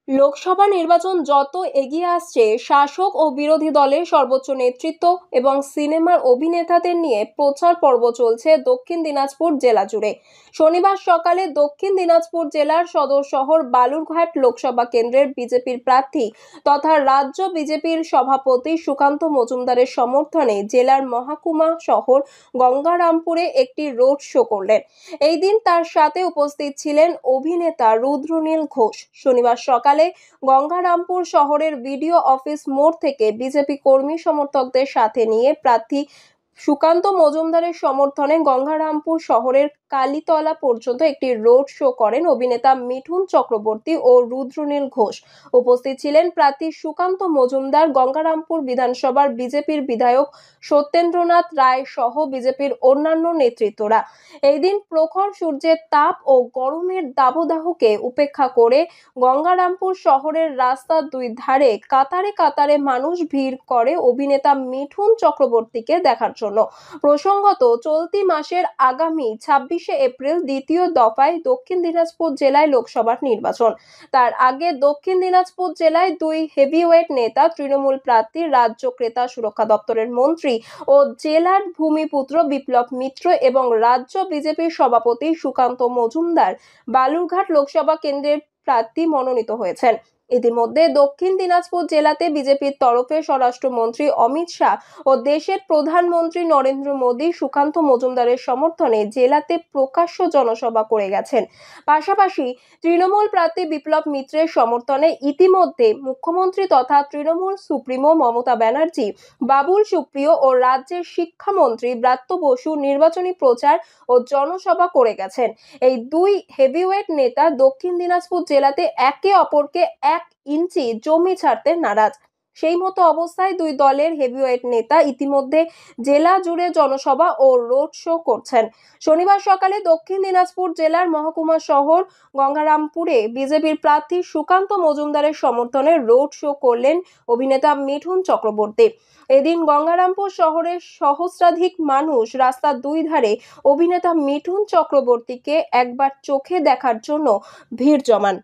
লোকসভা নির্বাচন যত এগিয়ে আসছে, শাসক ও বিরোধী দলের সর্বোচ্চ নেতৃত্ব এবং সিনেমার অভিনেতাদের নিয়ে প্রচার পর্ব চলছে দক্ষিণ দিনাজপুর জেলা জুড়ে। শনিবার সকালে দক্ষিণ দিনাজপুর জেলার সদর শহর বালুরঘাট লোকসভা কেন্দ্রের বিজেপির প্রার্থী তথা রাজ্য বিজেপির সভাপতি সুকান্ত মজুমদারের সমর্থনে জেলার মহকুমা শহর গঙ্গারামপুরে একটি রোড শো করলেন। এই দিন তার সাথে উপস্থিত ছিলেন অভিনেতা রুদ্রনীল ঘোষ। শনিবার সকালে গঙ্গারামপুর শহরের বিডিও অফিস মোড় থেকে বিজেপি কর্মী সমর্থকদের সাথে নিয়ে প্রার্থী সুকান্ত মজুমদারের সমর্থনে গঙ্গারামপুর শহরের কালীতলা পর্যন্ত একটি রোড শো করেন অভিনেতা মিঠুন চক্রবর্তী ও রুদ্রনীল ঘোষ। উপস্থিত ছিলেন প্রার্থী সুকান্ত মজুমদার, গঙ্গারামপুর বিধানসভার বিজেপির বিধায়ক সত্যেন্দ্রনাথ রায় সহ বিজেপির অন্যান্য নেতৃত্বরা। এই দিন প্রখর সূর্যের তাপ ও গরমের দাবদাহকে উপেক্ষা করে গঙ্গারামপুর শহরের রাস্তার দুই ধারে কাতারে কাতারে মানুষ ভিড় করে অভিনেতা মিঠুন চক্রবর্তীকে দেখার জন্য। প্রসঙ্গত, চলতি মাসের আগামী 26শে এপ্রিল দ্বিতীয় দফায় দক্ষিণ দিনাজপুর জেলায় লোকসভার নির্বাচন। তার আগে দক্ষিণ দিনাজপুর জেলায় দুই হেভিওয়েট নেতা, তৃণমূল প্রার্থী রাজ্য ক্রেতা সুরক্ষা দপ্তরের মন্ত্রী ও জেলার ভূমিপুত্র বিপ্লব মিত্র এবং রাজ্য বিজেপির সভাপতি সুকান্ত মজুমদার বালুরঘাট লোকসভা কেন্দ্রের প্রার্থী মনোনীত হয়েছেন। ইতিমধ্যে দক্ষিণ দিনাজপুর জেলাতে বিজেপির তরফে স্বরাষ্ট্রমন্ত্রী অমিত শাহ ও দেশের প্রধানমন্ত্রী নরেন্দ্র মোদী সুকান্ত মজুমদারের সমর্থনে জেলাতে প্রকাশ্য জনসভা করে গেছেন। পাশাপাশি তৃণমূল প্রার্থী বিপ্লব মিত্রের সমর্থনে ইতিমধ্যে মুখ্যমন্ত্রী তথা তৃণমূল সুপ্রিমো মমতা ব্যানার্জি, বাবুল সুপ্রিয় ও রাজ্যের শিক্ষামন্ত্রী ব্রাত্য বসু নির্বাচনী প্রচার ও জনসভা করে গেছেন। এই দুই হেভিওয়েট নেতা দক্ষিণ দিনাজপুর জেলাতে একে অপরকে 1 ইঞ্চি জমি ছাড়তে নারাজ। সেই মতো অবস্থায় দুই দলের হেভিওয়েট নেতা ইতিমধ্যে জেলা জুড়ে জনসভা ও রোড শো করছেন। শনিবার সকালে দক্ষিণ দিনাজপুর জেলার মহকুমা শহর গঙ্গারামপুরে বিজেপির প্রার্থী সুকান্ত মজুমদারের সমর্থনে রোড শো করলেন অভিনেতা মিঠুন চক্রবর্তী। এদিন গঙ্গারামপুর শহরের সহস্রাধিক মানুষ রাস্তার দুই ধারে অভিনেতা মিঠুন চক্রবর্তীকে একবার চোখে দেখার জন্য ভিড় জমান।